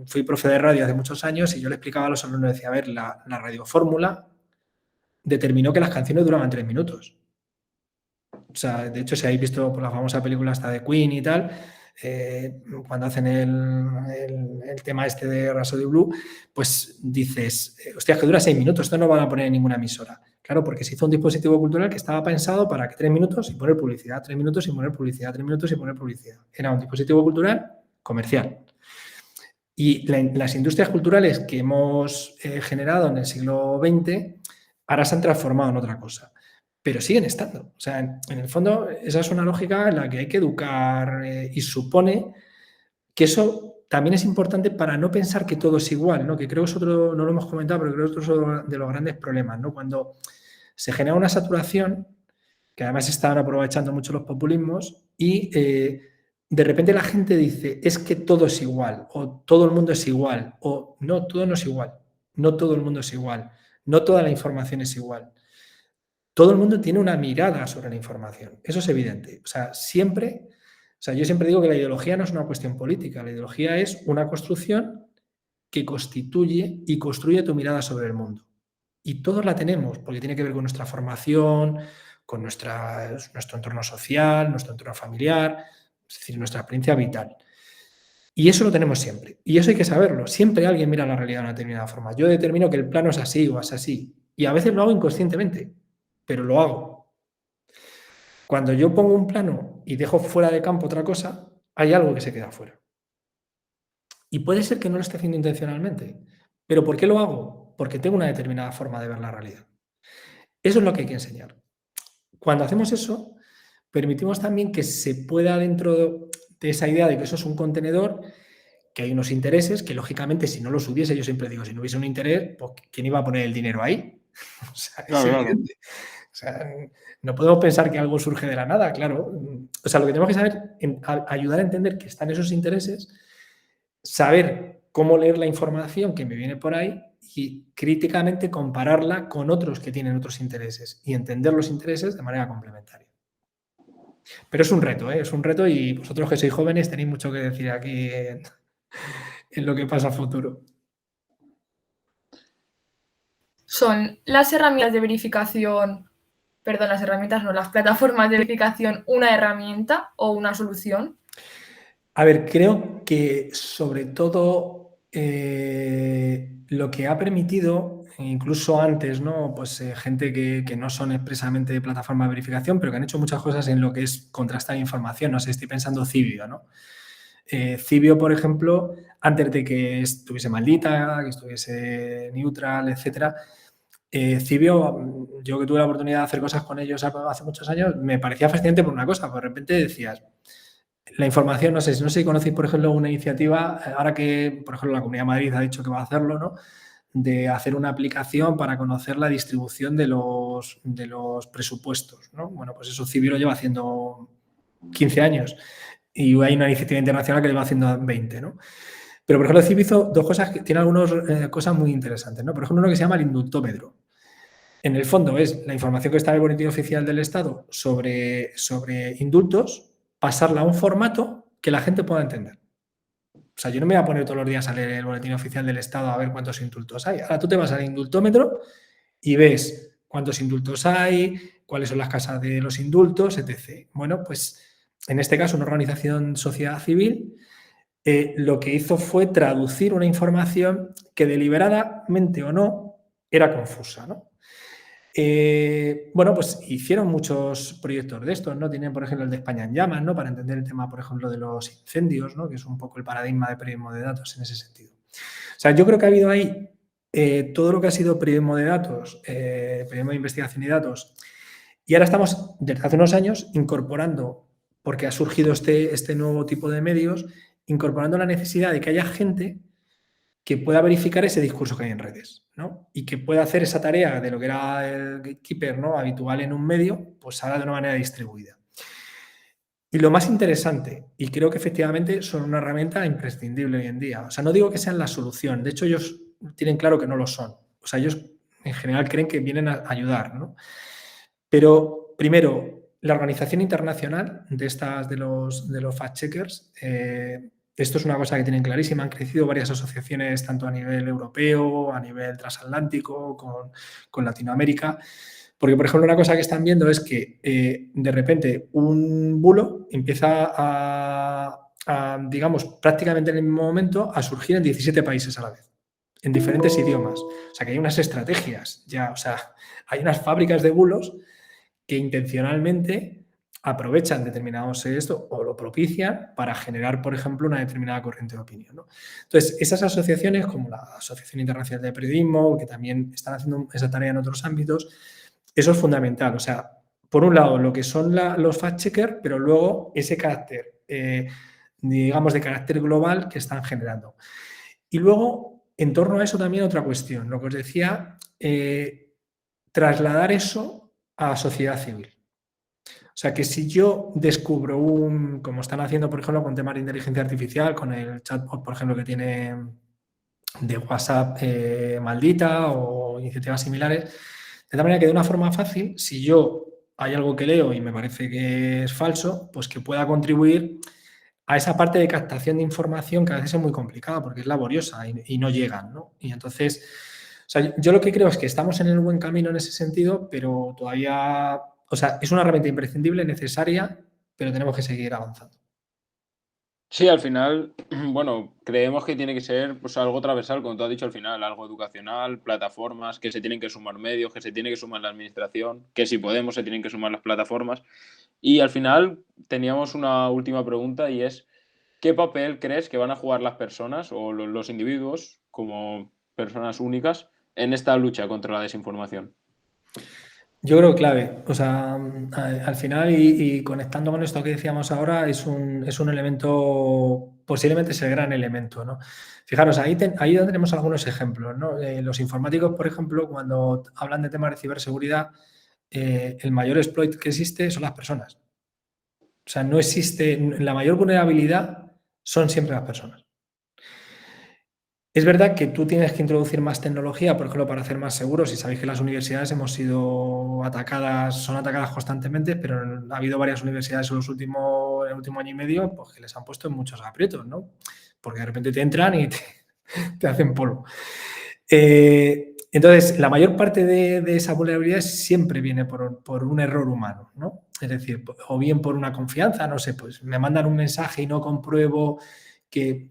fui profe de radio hace muchos años y yo le explicaba a los alumnos, decía, a ver, la radiofórmula determinó que las canciones duraban 3 minutos. O sea, de hecho, si habéis visto por la famosa película esta de Queen y tal, cuando hacen el tema este de Rhapsody Blue, pues dices, hostia, que dura 6 minutos, esto no van a poner en ninguna emisora. Claro, porque se hizo un dispositivo cultural que estaba pensado para que 3 minutos y poner publicidad, 3 minutos y poner publicidad, 3 minutos y poner publicidad. Era un dispositivo cultural comercial. Y las industrias culturales que hemos generado en el siglo XX ahora se han transformado en otra cosa, pero siguen estando. O sea, en el fondo, esa es una lógica en la que hay que educar y supone que eso también es importante para no pensar que todo es igual, ¿no? Que creo que es otro, no lo hemos comentado, pero creo que es otro de los grandes problemas, ¿no? Cuando se genera una saturación, que además están aprovechando mucho los populismos, y de repente la gente dice, es que todo es igual, o todo el mundo es igual, o no, todo no es igual, no todo el mundo es igual, no toda la información es igual. Todo el mundo tiene una mirada sobre la información, eso es evidente. O sea, yo siempre digo que la ideología no es una cuestión política, la ideología es una construcción que constituye y construye tu mirada sobre el mundo. Y todos la tenemos, porque tiene que ver con nuestra formación, con nuestro entorno social, nuestro entorno familiar, es decir, nuestra experiencia vital. Y eso lo tenemos siempre. Y eso hay que saberlo. Siempre alguien mira la realidad de una determinada forma. Yo determino que el plano es así o es así. Y a veces lo hago inconscientemente, pero lo hago. Cuando yo pongo un plano y dejo fuera de campo otra cosa, hay algo que se queda fuera. Y puede ser que no lo esté haciendo intencionalmente. ¿Pero por qué lo hago? Porque tengo una determinada forma de ver la realidad. Eso es lo que hay que enseñar. Cuando hacemos eso, permitimos también que se pueda, dentro de esa idea de que eso es un contenedor, que hay unos intereses, que lógicamente si no los hubiese, yo siempre digo, si no hubiese un interés, pues ¿quién iba a poner el dinero ahí? O sea, es evidente. O sea, no podemos pensar que algo surge de la nada, claro. O sea, lo que tenemos que saber es ayudar a entender que están esos intereses, saber cómo leer la información que me viene por ahí y críticamente compararla con otros que tienen otros intereses y entender los intereses de manera complementaria. Pero es un reto, ¿eh? Es un reto y vosotros que sois jóvenes tenéis mucho que decir aquí en lo que pasa a futuro. ¿Son las herramientas de verificación, perdón, las herramientas no, las plataformas de verificación una herramienta o una solución? A ver, creo que sobre todo lo que ha permitido, incluso antes, ¿no? Pues gente que no son expresamente de plataforma de verificación, pero que han hecho muchas cosas en lo que es contrastar información. No sé, estoy pensando Cibio, ¿no? Cibio, por ejemplo, antes de que estuviese maldita, que estuviese neutral, etcétera, Cibio, yo que tuve la oportunidad de hacer cosas con ellos hace muchos años, me parecía fascinante por una cosa, porque de repente decías, la información, no sé si conocéis, por ejemplo, una iniciativa, ahora que, por ejemplo, la Comunidad de Madrid ha dicho que va a hacerlo, ¿no? De hacer una aplicación para conocer la distribución de los presupuestos, ¿no? Bueno, pues eso Cibio lo lleva haciendo 15 años y hay una iniciativa internacional que lo lleva haciendo 20, ¿no? Pero, por ejemplo, Cibio hizo dos cosas que tiene algunas cosas muy interesantes, ¿no? Por ejemplo, uno que se llama el indultómetro. En el fondo es la información que está en el boletín oficial del Estado sobre indultos, pasarla a un formato que la gente pueda entender. O sea, yo no me voy a poner todos los días a leer el boletín oficial del Estado a ver cuántos indultos hay. Ahora tú te vas al indultómetro y ves cuántos indultos hay, cuáles son las casas de los indultos, etc. Bueno, pues en este caso una organización sociedad civil lo que hizo fue traducir una información que deliberadamente o no era confusa, ¿no? Bueno, pues hicieron muchos proyectos de estos, ¿no? Tienen, por ejemplo, el de España en llamas, ¿no? Para entender el tema, por ejemplo, de los incendios, ¿no? Que es un poco el paradigma de periodismo de datos en ese sentido. O sea, yo creo que ha habido ahí todo lo que ha sido periodismo de datos, periodismo de investigación y datos, y ahora estamos, desde hace unos años, incorporando, porque ha surgido este nuevo tipo de medios, incorporando la necesidad de que haya gente que pueda verificar ese discurso que hay en redes, ¿no? Y que pueda hacer esa tarea de lo que era el gatekeeper, ¿no? Habitual en un medio, pues ahora de una manera distribuida. Y lo más interesante, y creo que efectivamente son una herramienta imprescindible hoy en día. O sea, no digo que sean la solución, de hecho ellos tienen claro que no lo son. O sea, ellos en general creen que vienen a ayudar, ¿no? Pero, primero, la organización internacional de los fact-checkers, esto es una cosa que tienen clarísima, han crecido varias asociaciones tanto a nivel europeo, a nivel transatlántico, con Latinoamérica, porque, por ejemplo, una cosa que están viendo es que de repente un bulo empieza digamos, prácticamente en el mismo momento a surgir en 17 países a la vez, en diferentes idiomas. O sea, que hay unas estrategias ya, o sea, hay unas fábricas de bulos que intencionalmente aprovechan determinados esto o lo propician para generar, por ejemplo, una determinada corriente de opinión, ¿no? Entonces, esas asociaciones, como la Asociación Internacional de Periodismo, que también están haciendo esa tarea en otros ámbitos, eso es fundamental. O sea, por un lado, lo que son los fact-checkers, pero luego ese carácter, digamos, de carácter global que están generando. Y luego, en torno a eso también otra cuestión, lo que os decía, trasladar eso a la sociedad civil. O sea, que si yo descubro como están haciendo, por ejemplo, con temas de inteligencia artificial, con el chatbot, por ejemplo, que tiene de WhatsApp maldita o iniciativas similares, de tal manera que de una forma fácil, si yo hay algo que leo y me parece que es falso, pues que pueda contribuir a esa parte de captación de información que a veces es muy complicada porque es laboriosa y no llegan, ¿no? Y entonces, o sea, yo lo que creo es que estamos en el buen camino en ese sentido, pero todavía, o sea, es una herramienta imprescindible, necesaria, pero tenemos que seguir avanzando. Sí, al final, bueno, creemos que tiene que ser pues algo transversal, como tú has dicho al final, algo educacional, plataformas, que se tienen que sumar medios, que se tiene que sumar la administración, que si podemos se tienen que sumar las plataformas. Y al final teníamos una última pregunta y es, ¿qué papel crees que van a jugar las personas o los individuos como personas únicas en esta lucha contra la desinformación? Yo creo clave, o sea, al final y conectando con esto que decíamos ahora, es un elemento, posiblemente es el gran elemento, ¿no? Fijaros, ahí tenemos algunos ejemplos, ¿no? Los informáticos, por ejemplo, cuando hablan de temas de ciberseguridad, el mayor exploit que existe son las personas. O sea, no existe, la mayor vulnerabilidad son siempre las personas. Es verdad que tú tienes que introducir más tecnología, por ejemplo, para hacer más seguros. Y sabéis que las universidades son atacadas constantemente, pero ha habido varias universidades en el último año y medio pues, que les han puesto en muchos aprietos, ¿no? Porque de repente te entran y te hacen polvo. Entonces, la mayor parte de esa vulnerabilidad siempre viene por un error humano, ¿no? Es decir, o bien por una confianza, no sé, pues me mandan un mensaje y no compruebo que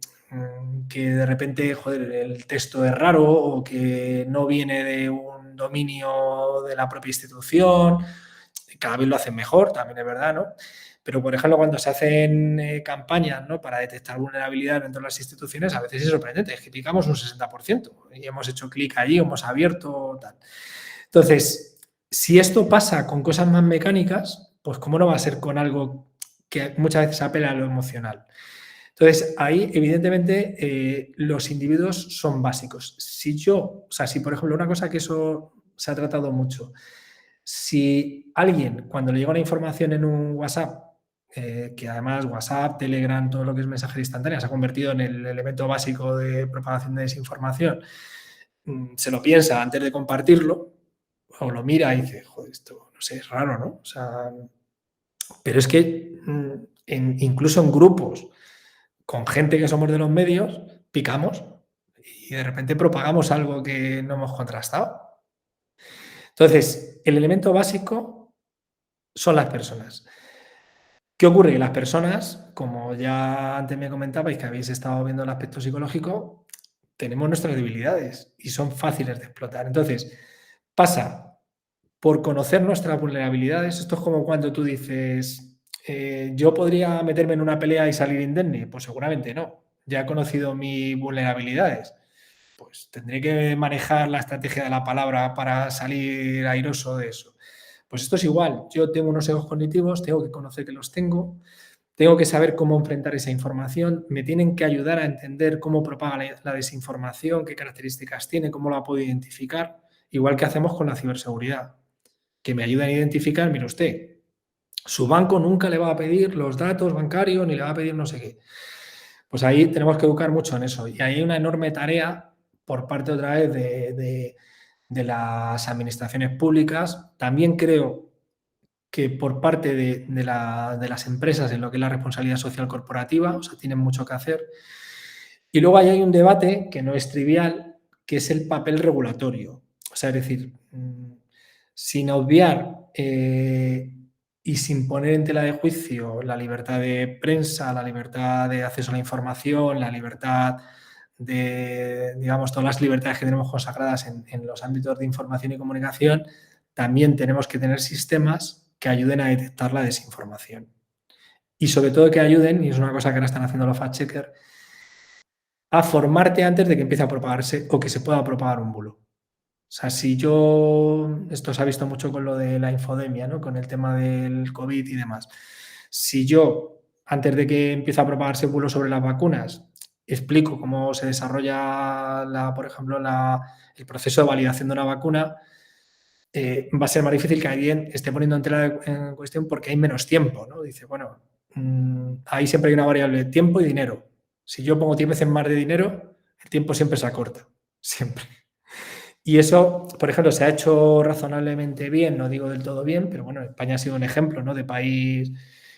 de repente, joder, el texto es raro o que no viene de un dominio de la propia institución. Cada vez lo hacen mejor, también es verdad, ¿no? Pero, por ejemplo, cuando se hacen campañas, ¿no?, para detectar vulnerabilidades dentro de las instituciones, a veces es sorprendente, es que picamos un 60% y hemos hecho clic allí, hemos abierto, tal. Entonces, si esto pasa con cosas más mecánicas, pues ¿cómo no va a ser con algo que muchas veces apela a lo emocional? Entonces, ahí, evidentemente, los individuos son básicos. Si por ejemplo, una cosa que eso se ha tratado mucho, si alguien, cuando le llega una información en un WhatsApp, que además WhatsApp, Telegram, todo lo que es mensajería instantánea, se ha convertido en el elemento básico de propagación de desinformación, se lo piensa antes de compartirlo, o lo mira y dice, joder, esto, no sé, es raro, ¿no? O sea, pero es que incluso en grupos con gente que somos de los medios, picamos y de repente propagamos algo que no hemos contrastado. Entonces, el elemento básico son las personas. ¿Qué ocurre? Las personas, como ya antes me comentabais que habéis estado viendo el aspecto psicológico, tenemos nuestras debilidades y son fáciles de explotar. Entonces, pasa por conocer nuestras vulnerabilidades. Esto es como cuando tú dices, ¿yo podría meterme en una pelea y salir indemne? Pues seguramente no. Ya he conocido mis vulnerabilidades. Pues tendré que manejar la estrategia de la palabra para salir airoso de eso. Pues esto es igual. Yo tengo unos egos cognitivos, tengo que conocer que los tengo que saber cómo enfrentar esa información, me tienen que ayudar a entender cómo propaga la desinformación, qué características tiene, cómo la puedo identificar, igual que hacemos con la ciberseguridad, que me ayudan a identificar, mire usted, su banco nunca le va a pedir los datos bancarios ni le va a pedir no sé qué. Pues ahí tenemos que educar mucho en eso. Y hay una enorme tarea por parte otra vez de las administraciones públicas. También creo que por parte de las empresas en lo que es la responsabilidad social corporativa, o sea, tienen mucho que hacer. Y luego ahí hay un debate que no es trivial, que es el papel regulatorio. O sea, es decir, sin obviar y sin poner en tela de juicio la libertad de prensa, la libertad de acceso a la información, la libertad de, digamos, todas las libertades que tenemos consagradas en los ámbitos de información y comunicación, también tenemos que tener sistemas que ayuden a detectar la desinformación. Y sobre todo que ayuden, y es una cosa que ahora están haciendo los fact-checkers, a formarte antes de que empiece a propagarse o que se pueda propagar un bulo. O sea, si yo, esto se ha visto mucho con lo de la infodemia, ¿no? Con el tema del COVID y demás. Si yo, antes de que empiece a propagarse bulo sobre las vacunas, explico cómo se desarrolla, por ejemplo, el proceso de validación de una vacuna, va a ser más difícil que alguien esté poniendo en tela en cuestión porque hay menos tiempo, ¿no? Dice, bueno, ahí siempre hay una variable de tiempo y dinero. Si yo pongo 10 veces más de dinero, el tiempo siempre se acorta, siempre. Y eso, por ejemplo, se ha hecho razonablemente bien, no digo del todo bien, pero bueno, España ha sido un ejemplo, ¿no?, de país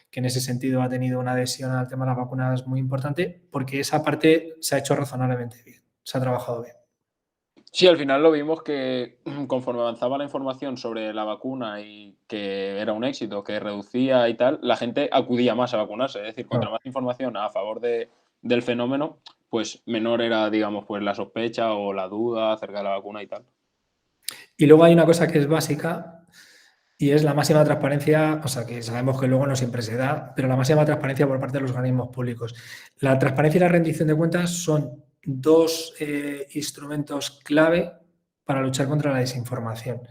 que en ese sentido ha tenido una adhesión al tema de las vacunas muy importante, porque esa parte se ha hecho razonablemente bien, se ha trabajado bien. Sí, al final lo vimos que conforme avanzaba la información sobre la vacuna y que era un éxito, que reducía y tal, la gente acudía más a vacunarse. Es decir, contra más información a favor del fenómeno, pues menor era, digamos, pues la sospecha o la duda acerca de la vacuna y tal. Y luego hay una cosa que es básica y es la máxima transparencia, o sea, que sabemos que luego no siempre se da, pero la máxima transparencia por parte de los organismos públicos. La transparencia y la rendición de cuentas son dos instrumentos clave para luchar contra la desinformación.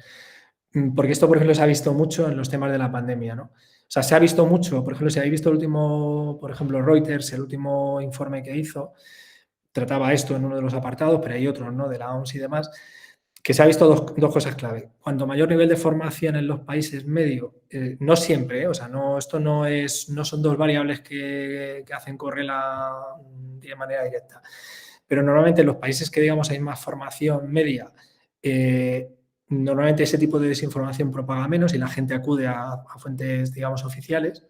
Porque esto, por ejemplo, se ha visto mucho en los temas de la pandemia, ¿no? O sea, se ha visto mucho, por ejemplo, si habéis visto el último, por ejemplo, Reuters, el último informe que hizo, trataba esto en uno de los apartados, pero hay otros, ¿no?, de la OMS y demás, que se ha visto dos cosas clave. Cuanto mayor nivel de formación en los países medio, no siempre, o sea, esto no son dos variables que hacen correla de manera directa, pero normalmente en los países que, digamos, hay más formación media, normalmente ese tipo de desinformación propaga menos y la gente acude a fuentes, digamos, oficiales.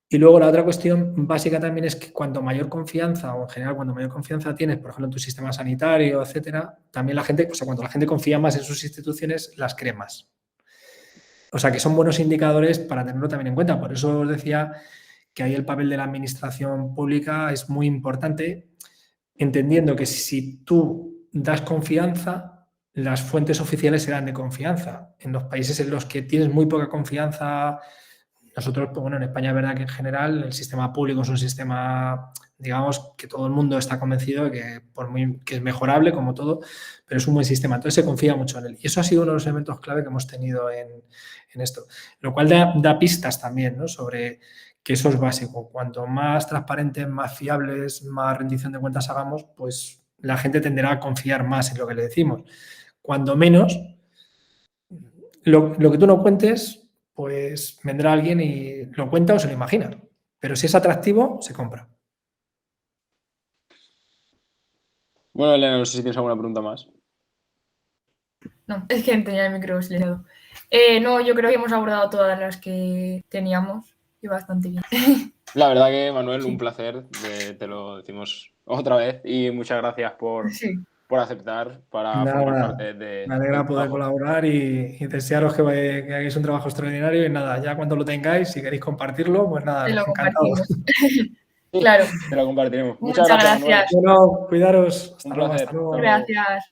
Y luego la otra cuestión básica también es que cuanto mayor confianza, o en general cuanto mayor confianza tienes, por ejemplo, en tu sistema sanitario, etcétera, también la gente, o sea, cuando la gente confía más en sus instituciones, las cree más. O sea, que son buenos indicadores para tenerlo también en cuenta. Por eso os decía que ahí el papel de la administración pública es muy importante, entendiendo que si tú das confianza, las fuentes oficiales serán de confianza. En los países en los que tienes muy poca confianza, nosotros, pues bueno, en España es verdad que en general el sistema público es un sistema, digamos, que todo el mundo está convencido de que es mejorable como todo, pero es un buen sistema. Entonces se confía mucho en él. Y eso ha sido uno de los elementos clave que hemos tenido en esto. Lo cual da pistas también, ¿no?, sobre que eso es básico. Cuanto más transparentes, más fiables, más rendición de cuentas hagamos, pues la gente tenderá a confiar más en lo que le decimos. Cuando menos, lo que tú no cuentes, pues vendrá alguien y lo cuenta o se lo imagina. Pero si es atractivo, se compra. Bueno, Elena, no sé si tienes alguna pregunta más. No, es que tenía el micro silenciado. No, yo creo que hemos abordado todas las que teníamos y bastante bien. La verdad que, Manuel, un placer, te lo decimos otra vez, y muchas gracias por aceptar para formar parte de... Me alegra poder colaborar y desearos que hagáis un trabajo extraordinario y nada, ya cuando lo tengáis, si queréis compartirlo, pues nada, Te lo encantados. Claro. Te lo compartiremos. Muchas gracias. Bueno, cuidaros. Un placer. Hasta luego. Gracias.